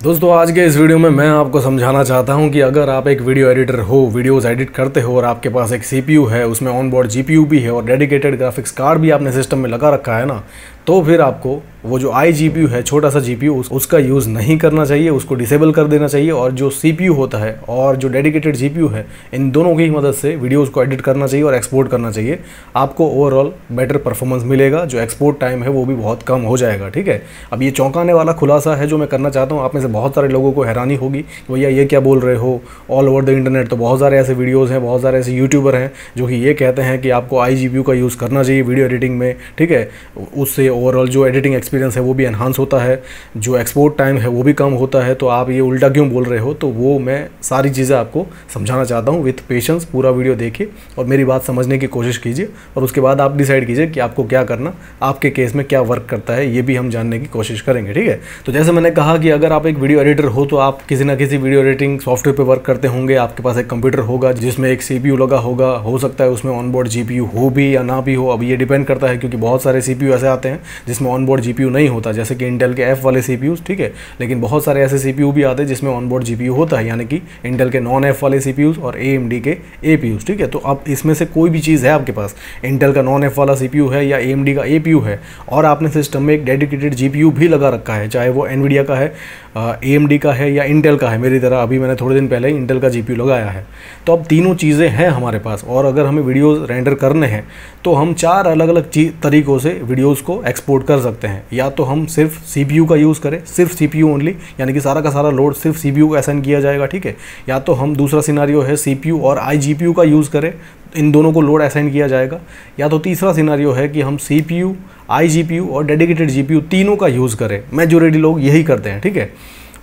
दोस्तों आज के इस वीडियो में मैं आपको समझाना चाहता हूं कि अगर आप एक वीडियो एडिटर हो, वीडियोस एडिट करते हो और आपके पास एक सीपीयू है, उसमें ऑन बोर्ड जीपीयू भी है और डेडिकेटेड ग्राफिक्स कार्ड भी आपने सिस्टम में लगा रखा है ना, तो फिर आपको वो जो आई जीपीयू है, छोटा सा जीपीयू, उसका यूज़ नहीं करना चाहिए, उसको डिसेबल कर देना चाहिए। और जो सीपीयू होता है और जो डेडिकेटेड जीपीयू है, इन दोनों की मदद से वीडियोस को एडिट करना चाहिए और एक्सपोर्ट करना चाहिए। आपको ओवरऑल बेटर परफॉर्मेंस मिलेगा, जो एक्सपोर्ट टाइम है वो भी बहुत कम हो जाएगा। ठीक है, अब ये चौंकाने वाला खुलासा है जो मैं करना चाहता हूँ। आप में से बहुत सारे लोगों को हैरानी होगी, भैया ये क्या बोल रहे हो, ऑल ओवर द इंटरनेट तो बहुत सारे ऐसे वीडियोज़ हैं, बहुत सारे ऐसे यूट्यूबर हैं जो कि ये कहते हैं कि आपको आई जीपीयू का यूज़ करना चाहिए वीडियो एडिटिंग में। ठीक है, उससे ओवरऑल जो एडिटिंग एक्सपीरियंस है वो भी एनहांस होता है, जो एक्सपोर्ट टाइम है वो भी कम होता है। तो आप ये उल्टा क्यों बोल रहे हो? तो वो मैं सारी चीज़ें आपको समझाना चाहता हूँ विथ पेशेंस। पूरा वीडियो देखिए और मेरी बात समझने की कोशिश कीजिए और उसके बाद आप डिसाइड कीजिए कि आपको क्या करना, आपके केस में क्या वर्क करता है, ये भी हम जानने की कोशिश करेंगे। ठीक है, तो जैसे मैंने कहा कि अगर आप एक वीडियो एडिटर हो तो आप किसी ना किसी वीडियो एडिटिंग सॉफ्टवेयर पर वर्क करते होंगे। आपके पास एक कंप्यूटर होगा जिसमें एक सीपीयू लगा होगा, हो सकता है उसमें ऑनबोर्ड जीपीयू हो भी या ना भी हो। अब ये डिपेंड करता है क्योंकि बहुत सारे सीपीयू ऐसे आते हैं जिसमें ऑनबोर्ड जीपीयू नहीं होता, जैसे कि इंटेल के एफ वाले सीपीयूज। ठीक है, लेकिन बहुत सारे ऐसे सीपीयू भी आते हैं जिसमें ऑनबोर्ड जीपीयू होता है, यानी कि इंटेल के नॉन एफ वाले सीपीयूज और एएमडी के एपीयूज। ठीक है, तो अब इसमें से कोई भी चीज़ है आपके पास, इंटेल का नॉन एफ वाला सीपीयू है या एएमडी का एपीयू है, और आपने सिस्टम में एक डेडिकेटेड जीपीयू भी लगा रखा है, चाहे वो एनवीडिया का है, एएमडी का है या इंटेल का है। मेरी तरह अभी मैंने थोड़े दिन पहले इंटेल का जीपीयू लगाया है। तो अब तीनों चीज़ें हैं हमारे पास, और अगर हमें वीडियोस रेंडर करने हैं तो हम चार अलग अलग तरीक़ों से वीडियोस को एक्सपोर्ट कर सकते हैं। या तो हम सिर्फ सीपीयू का यूज़ करें, सिर्फ सीपीयू ओनली, यानी कि सारा का सारा लोड सिर्फ सीपीयू को असाइन किया जाएगा। ठीक है, या तो हम दूसरा सिनारियो है सीपीयू और आईजीपीयू का यूज़ करें, इन दोनों को लोड असाइन किया जाएगा। या तो तीसरा सिनारियो है कि हम सीपीयू, आईजीपीयू और डेडिकेटेड जीपीयू तीनों का यूज़ करें। मेजॉरिटी लोग यही करते हैं। ठीक है,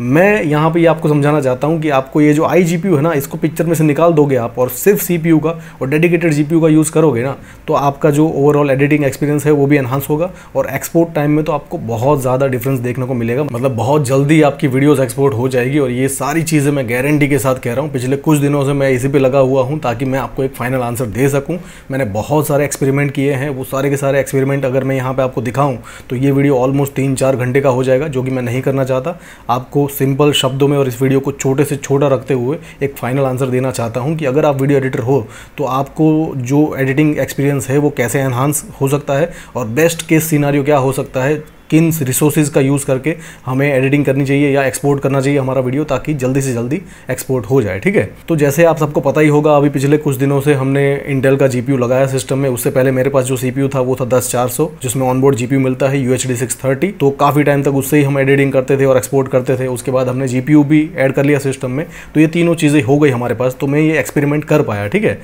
मैं यहाँ पे ये आपको समझाना चाहता हूँ कि आपको ये जो आई जीपीयू है ना, इसको पिक्चर में से निकाल दोगे आप और सिर्फ सीपीयू का और डेडिकेटेड जीपीयू का यूज़ करोगे ना, तो आपका जो ओवरऑल एडिटिंग एक्सपीरियंस है वो भी एनहांस होगा और एक्सपोर्ट टाइम में तो आपको बहुत ज़्यादा डिफरेंस देखने को मिलेगा। मतलब बहुत जल्दी आपकी वीडियोज़ एक्सपोर्ट हो जाएगी। और ये सारी चीज़ें मैं गारंटी के साथ कह रहा हूँ। पिछले कुछ दिनों से मैं इसी पर लगा हुआ हूँ ताकि मैं आपको एक फाइनल आंसर दे सकूँ। मैंने बहुत सारे एक्सपेरिमेंट किए हैं, वो सारे के सारे एक्सपेरिमेंट अगर मैं यहाँ पर आपको दिखाऊँ तो ये वीडियो ऑलमोस्ट 3-4 घंटे का हो जाएगा, जो कि मैं नहीं करना चाहता। आपको सिंपल शब्दों में और इस वीडियो को छोटे से छोटा रखते हुए एक फाइनल आंसर देना चाहता हूं कि अगर आप वीडियो एडिटर हो तो आपको जो एडिटिंग एक्सपीरियंस है वो कैसे एनहांस हो सकता है और बेस्ट केस सिनेरियो क्या हो सकता है, किन रिसोर्सेज का यूज़ करके हमें एडिटिंग करनी चाहिए या एक्सपोर्ट करना चाहिए हमारा वीडियो, ताकि जल्दी से जल्दी एक्सपोर्ट हो जाए। ठीक है, तो जैसे आप सबको पता ही होगा, अभी पिछले कुछ दिनों से हमने इंटेल का जीपीयू लगाया सिस्टम में। उससे पहले मेरे पास जो सीपीयू था वो था 10400, जिसमें ऑनबोर्ड जीपीयू मिलता है UHD 630। तो काफ़ी टाइम तक उससे ही हम एडिटिंग करते थे और एक्सपोर्ट करते थे। उसके बाद हमने जीपीयू भी ऐड कर लिया सिस्टम में, तो ये तीनों चीज़ें हो गई हमारे पास, तो मैं ये एक्सपेरिमेंट कर पाया। ठीक है,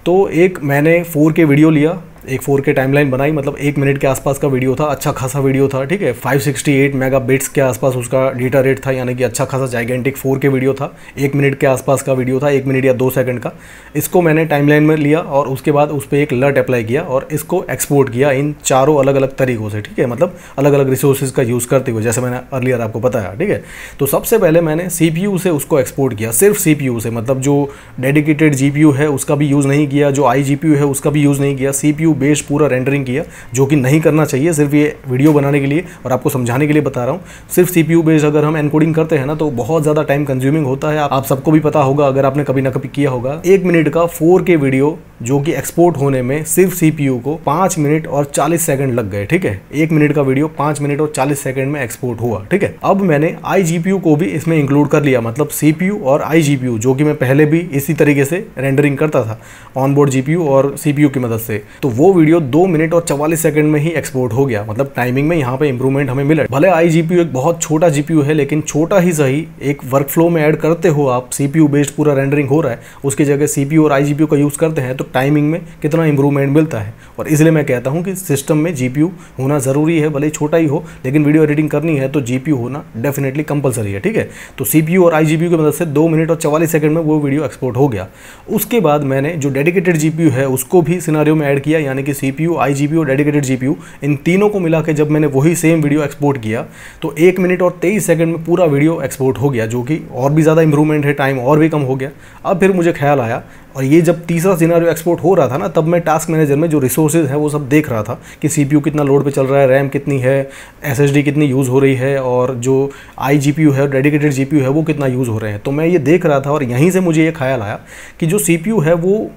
तो एक मैंने 4K वीडियो लिया, एक 4K टाइमलाइन बनाई, मतलब 1 मिनट के आसपास का वीडियो था, अच्छा खासा वीडियो था। ठीक है, 568 मेगाबिट्स के आसपास उसका डेटा रेट था, यानी कि अच्छा खासा जाइगेंटिक 4K वीडियो था। 1 मिनट के आसपास का वीडियो था, 1 मिनट या 2 सेकंड का। इसको मैंने टाइमलाइन में लिया और उसके बाद उस पर एक लट अप्लाई किया और इसको एक्सपोर्ट किया इन चारों अलग अलग तरीक़ों से। ठीक है, मतलब अलग अलग रिसोर्सेज का यूज़ करते हुए, जैसे मैंने अर्लियर आपको बताया। ठीक है, तो सबसे पहले मैंने CPU से उसको एक्सपोर्ट किया, सिर्फ CPU से, मतलब जो डेडिकेटेड GPU है उसका भी यूज़ नहीं किया, जो iGPU है उसका भी यूज़ नहीं किया। CPU बेस्ड पूरा रेंडरिंग किया, जो कि नहीं करना चाहिए, सिर्फ ये वीडियो बनाने के लिए और आपको समझाने के लिए बता रहा हूँ। सिर्फ CPU बेस्ड अगर हम एनकोडिंग करते हैं ना तो बहुत ज़्यादा टाइम कंज्यूमिंग होता है। आप सबको भी पता होगा अगर आपने कभी ना कभी किया होगा। 1 मिनट का 4K वीडियो जो कि एक्सपोर्ट होने में सिर्फ CPU को 5 मिनट और 40 सेकंड लग गए। ठीक है, 1 मिनट का वीडियो 5 मिनट और 40 सेकंड में एक्सपोर्ट हुआ। ठीक है, अब मैंने iGPU को भी इसमें इंक्लूड कर लिया, मतलब CPU और iGPU, जो कि मैं पहले भी इसी तरीके से रेंडरिंग करता था ऑनबोर्ड GPU और CPU की मदद से। तो वो वीडियो 2 मिनट और 44 सेकंड में ही एक्सपोर्ट हो गया, मतलब टाइमिंग में यहाँ पे इंप्रूवमेंट हमें मिला। भले iGPU एक बहुत छोटा GPU है, लेकिन छोटा ही सही, एक वर्कफ्लो में ऐड करते हो आप, CPU बेस्ड पूरा रेंडरिंग हो रहा है, उसकी जगह CPU और iGPU का यूज़ करते हैं तो टाइमिंग में कितना इंप्रूवमेंट मिलता है। और इसलिए मैं कहता हूँ कि सिस्टम में GPU होना ज़रूरी है, भले छोटा ही हो, लेकिन वीडियो एडिटिंग करनी है तो GPU होना डेफिनेटली कंपलसरी है। ठीक है, तो CPU और iGPU की मदद से 2 मिनट और 44 सेकंड में वो वीडियो एक्सपोर्ट हो गया। उसके बाद मैंने जो डेडिकेटेड GPU है उसको भी सिनेरियो में ऐड किया, यानी कि CPU, iGPU और डेडिकेटेड GPU, इन तीनों को मिला के जब मैंने वही सेम वीडियो एक्सपोर्ट किया तो 1 मिनट और 23 सेकंड में पूरा वीडियो एक्सपोर्ट हो गया, जो कि और भी ज़्यादा इंप्रूवमेंट है, टाइम और भी कम हो गया। अब फिर मुझे ख्याल आया और ये जब तीसरा सिनेरियो एक्सपोर्ट हो रहा था ना, तब मैं टास्क मैनेजर में जो रिसोर्सेज है वो सब देख रहा था कि CPU कितना लोड पे चल रहा है, रैम कितनी है, SSD कितनी यूज़ हो रही है, और जो iGPU है, डेडिकेटेड GPU है, वो कितना यूज़ हो रहे हैं। तो मैं ये देख रहा था और यहीं से मुझे ये ख्याल आया कि जो CPU है वो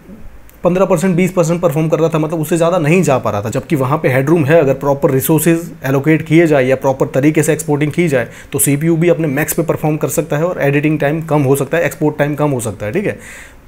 15% 20% परफॉर्म कर रहा था, मतलब उससे ज़्यादा नहीं जा पा रहा था। जबकि वहाँ पे हेडरूम है, अगर प्रॉपर रिसोर्सेज एलोकेट किए जाए या प्रॉपर तरीके से एक्सपोर्टिंग की जाए तो CPU भी अपने मैक्स पे परफॉर्म कर सकता है और एडिटिंग टाइम कम हो सकता है, एक्सपोर्ट टाइम कम हो सकता है, ठीक है।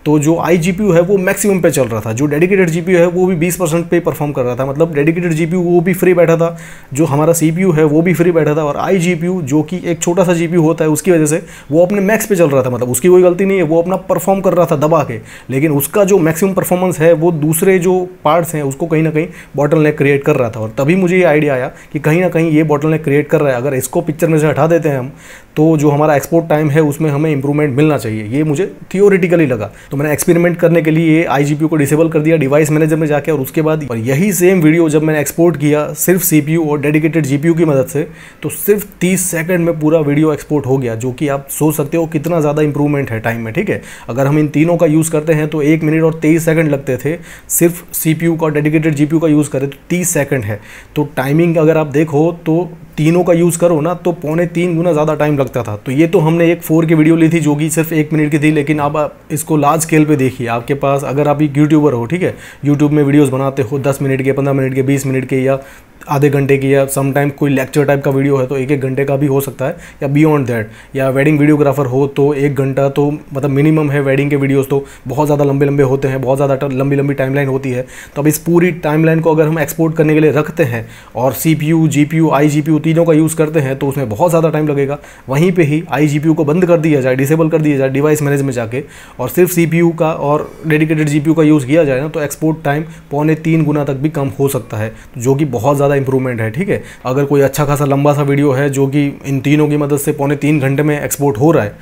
तो जो iGPU है वो मैक्सिमम पे चल रहा था, जो डेडिकेटेड GPU है वो भी 20% पे परफॉर्म कर रहा था, मतलब डेडिकेटेड GPU वो भी फ्री बैठा था, जो हमारा CPU है वो भी फ्री बैठा था, और iGPU जो कि एक छोटा सा GPU होता है उसकी वजह से वो अपने मैक्स पे चल रहा था, मतलब उसकी कोई गलती नहीं है, वो अपना परफॉर्म कर रहा था दबा के, लेकिन उसका जो मैक्सिमम परफॉर्मेंस है वो दूसरे जो पार्ट्स हैं उसको कहीं ना कहीं बॉटलनेक क्रिएट कर रहा था। और तभी मुझे ये आइडिया आया कि कहीं ना कहीं ये बॉटलनेक क्रिएट कर रहा है, अगर इसको पिक्चर में से हटा देते हैं हम तो जो हमारा एक्सपोर्ट टाइम है उसमें हमें इंप्रूवमेंट मिलना चाहिए। ये मुझे थियोरेटिकली लगा, तो मैंने एक्सपेरिमेंट करने के लिए iGPU को डिसेबल कर दिया डिवाइस मैनेजर में जाके, और उसके बाद और यही सेम वीडियो जब मैंने एक्सपोर्ट किया सिर्फ CPU और डेडिकेटेड GPU की मदद से, तो सिर्फ 30 सेकंड में पूरा वीडियो एक्सपोर्ट हो गया, जो कि आप सोच सकते हो कितना ज़्यादा इंप्रूवमेंट है टाइम में, ठीक है। अगर हम इन तीनों का यूज़ करते हैं तो 1 मिनट और 23 सेकंड लगते थे, सिर्फ CPU का डेडिकेटेड GPU का यूज़ करें तो 30 सेकंड है। तो टाइमिंग अगर आप देखो तो तीनों का यूज़ करो ना तो 2.25 गुना ज़्यादा टाइम लगता था। तो ये तो हमने एक 4 की वीडियो ली थी जो कि सिर्फ 1 मिनट की थी, लेकिन अब आप इसको लार्ज स्केल पे देखिए। आपके पास अगर आप एक यूट्यूबर हो, ठीक है, यूट्यूब में वीडियोस बनाते हो 10 मिनट के, 15 मिनट के, 20 मिनट के, या आधे घंटे की, या समटाइम कोई लेक्चर टाइप का वीडियो है तो 1-1 घंटे का भी हो सकता है, या बियॉन्ड दैट, या वेडिंग वीडियोग्राफर हो तो 1 घंटा तो मतलब मिनिमम है। वेडिंग के वीडियोस तो बहुत ज़्यादा लंबे लंबे होते हैं, बहुत ज़्यादा लंबी लंबी टाइमलाइन होती है। तो अब इस पूरी टाइमलाइन को अगर हम एक्सपोर्ट करने के लिए रखते हैं और CPU, GPU, iGPU तीनों का यूज़ करते हैं तो उसमें बहुत ज़्यादा टाइम लगेगा। वहीं पर ही iGPU को बंद कर दिया जाए, डिसेबल कर दिया जाए डिवाइस मैनेज में जाके, और सिर्फ CPU का और डेडिकेटेड GPU का यूज़ किया जाए ना, तो एक्सपोर्ट टाइम 2.25 गुना तक भी कम हो सकता है, जो कि बहुत ज़्यादा इंप्रूवमेंट है, ठीक है। अगर कोई अच्छा खासा लंबा सा वीडियो है जो कि इन तीनों की मदद से 2.25 घंटे में एक्सपोर्ट हो रहा है,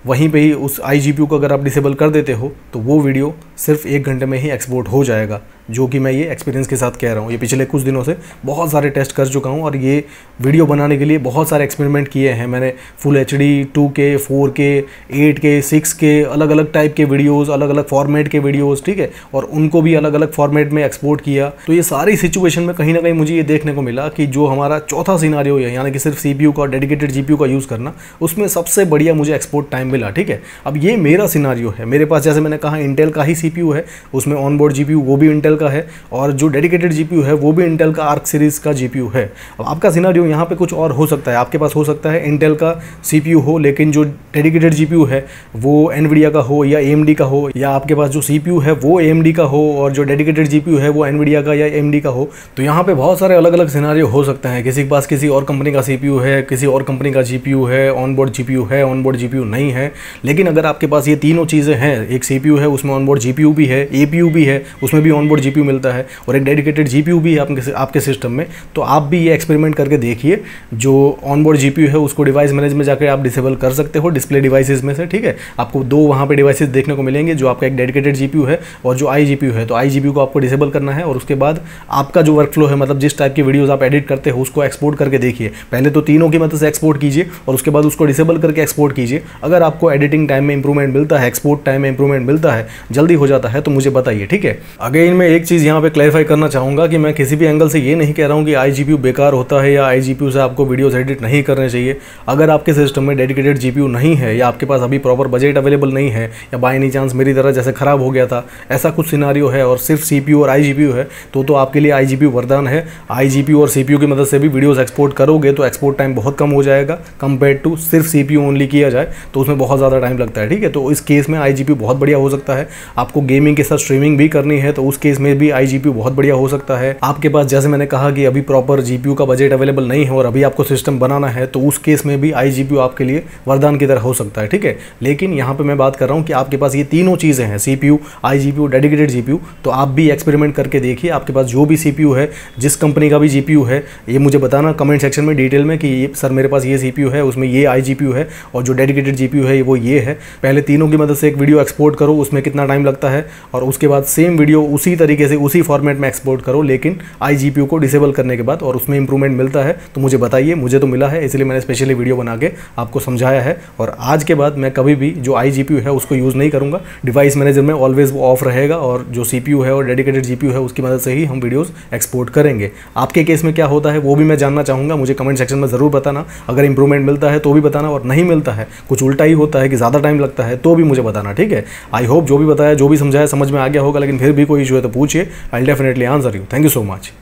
वहीं पे ही उस iGPU को अगर आप डिसेबल कर देते हो तो वो वीडियो सिर्फ 1 घंटे में ही एक्सपोर्ट हो जाएगा, जो कि मैं ये एक्सपीरियंस के साथ कह रहा हूँ। ये पिछले कुछ दिनों से बहुत सारे टेस्ट कर चुका हूँ और ये वीडियो बनाने के लिए बहुत सारे एक्सपेरिमेंट किए हैं मैंने। Full HD, 2K, 4K, 8K, 6K, अलग अलग टाइप के वीडियोस, अलग अलग फॉर्मेट के वीडियोस, ठीक है, और उनको भी अलग अलग फॉर्मेट में एक्सपोर्ट किया। तो ये सारी सिचुएशन में कहीं ना कहीं मुझे ये देखने को मिला कि जो हमारा चौथा सिनारियो है, यानी कि सिर्फ CPU का डेडिकेटेड GPU का यूज़ करना, उसमें सबसे बढ़िया मुझे एक्सपोर्ट टाइम मिला, ठीक है। अब ये मेरा सिनारियो है, मेरे पास जैसे मैंने कहा इंटेल का ही CPU है, उसमें ऑनबोर्ड GPU वो भी इंटेल का है, और जो डेडिकेटेड GPU है वो भी इंटेल का आर्क सीरीज़ का GPU है। अब आपका सिनारियो यहाँ पे कुछ और हो सकता है, आपके पास हो सकता है इंटेल का CPU हो लेकिन जो डेडिकेटेड GPU है वो NVIDIA का हो या AMD का हो, या आपके पास जो CPU है वो AMD का हो और जो डेडिकेटेड GPU है वो NVIDIA का या AMD का हो। तो यहाँ पे बहुत सारे अलग अलग सिनारियो हो सकते हैं। किसी के पास किसी और कंपनी का CPU है, किसी और कंपनी का GPU है, ऑनबोर्ड GPU है, ऑनबोर्ड GPU नहीं है। लेकिन अगर आपके पास ये तीनों चीज़ें हैं, एक CPU है उसमें ऑनबोर्ड GPU भी है, APU भी है उसमें भी ऑनबोर्ड GPU मिलता है, और एक डेडिकेटेड GPU भी है आपके सिस्टम में, तो आप भी ये एक्सपेरिमेंट करके देखिए। जो ऑनबोर्ड GPU है उसको डिवाइस मैनेज में जाकर आप डिसेबल कर सकते हो डिस्प्ले डिवाइसेस में से, ठीक है। आपको 2 वहाँ पे डिवाइसेस देखने को मिलेंगे, जो आपका एक डेडिकेटेड GPU है और जो iGPU है। तो iGPU को आपको डिसेबल करना है और उसके बाद आपका जो वर्कफ्लो है, मतलब जिस टाइप की वीडियोस आप एडिट करते हो उसको एक्सपोर्ट करके देखिए। पहले तो तीनों की मदद से एक्सपोर्ट कीजिए और उसके बाद उसको डिसेबल करके एक्सपोर्ट कीजिए। अगर आपको एडिटिंग टाइम में इंप्रूवमेंट मिलता है, एक्सपोर्ट टाइम में इंप्रूवमेंट मिलता है, जल्दी हो जाता है, तो मुझे बताइए, ठीक है। अगेन मैं एक चीज़ यहाँ पे क्लैरिफाई करना चाहूँगा कि मैं किसी भी एंगल से ये नहीं कह रहा हूँ कि iGPU बेकार होता है या iGPU से आपको वीडियोस एडिट नहीं करने चाहिए। अगर आपके सिस्टम में डेडिकेटेड GPU नहीं है या आपके पास अभी प्रॉपर बजट अवेलेबल नहीं है, या बाय एनी चांस मेरी तरह जैसे ख़राब हो गया था, ऐसा कुछ सिनारियो है और सिर्फ CPU और iGPU है, तो आपके लिए iGPU वरदान है। iGPU और CPU की मदद से भी वीडियोज़ एक्सपोर्ट करोगे तो एक्सपोर्ट टाइम बहुत कम हो जाएगा कंपेयर टू सिर्फ CPU ओनली किया जाए तो उसमें बहुत ज़्यादा टाइम लगता है, ठीक है। तो इस केस में iGPU बहुत बढ़िया हो सकता है। आपको गेमिंग के साथ स्ट्रीमिंग भी करनी है तो उस केस में भी iGPU बहुत बढ़िया हो सकता है। आपके पास जैसे मैंने कहा कि अभी प्रॉपर GPU का बजट अवेलेबल नहीं है और अभी आपको सिस्टम बनाना है, तो उस केस में भी iGPU आपके लिए वरदान की तरह हो सकता है, ठीक है। लेकिन यहाँ पे मैं बात कर रहा हूँ कि आपके पास ये तीनों चीज़ें हैं, CPU, iGPU, डेडिकेटेड GPU, तो आप भी एक्सपेरिमेंट करके देखिए। आपके पास जो भी CPU है, जिस कंपनी का भी GPU है, ये मुझे बताना कमेंट सेक्शन में डिटेल में कि सर मेरे पास ये CPU है, उसमें ये iGPU है और जो डेडिकेटेड GPU है वो ये है। पहले तीनों की मदद से एक वीडियो एक्सपोर्ट करो, उसमें कितना टाइम लगता करता है, और उसके बाद सेम वीडियो उसी तरीके से उसी फॉर्मेट में एक्सपोर्ट करो, लेकिन iGPU को डिसेबल करने के बाद, और उसमें इंप्रूवमेंट मिलता है तो मुझे बताइए। मुझे तो मिला है, इसलिए मैंने स्पेशली वीडियो बना के आपको समझाया है। और आज के बाद मैं कभी भी जो iGPU है उसको यूज़ नहीं करूँगा। डिवाइस मैनेजर में ऑलवेज वो ऑफ रहेगा, और जो CPU है और डेडिकेटेड GPU है उसकी मदद से ही हम वीडियोस एक्सपोर्ट करेंगे। आपके केस में क्या होता है वो भी मैं जानना चाहूँगा, मुझे कमेंट सेक्शन में ज़रूर बताना। अगर इंप्रूवमेंट मिलता है तो भी बताना, और नहीं मिलता है, कुछ उल्टा ही होता है कि ज़्यादा टाइम लगता है, तो भी मुझे बताना, ठीक है। आई होप जो भी बताया, जो भी समझाया समझ में आ गया होगा, लेकिन फिर भी कोई इशू है तो पूछिए, I will definitely answer you. Thank you so much.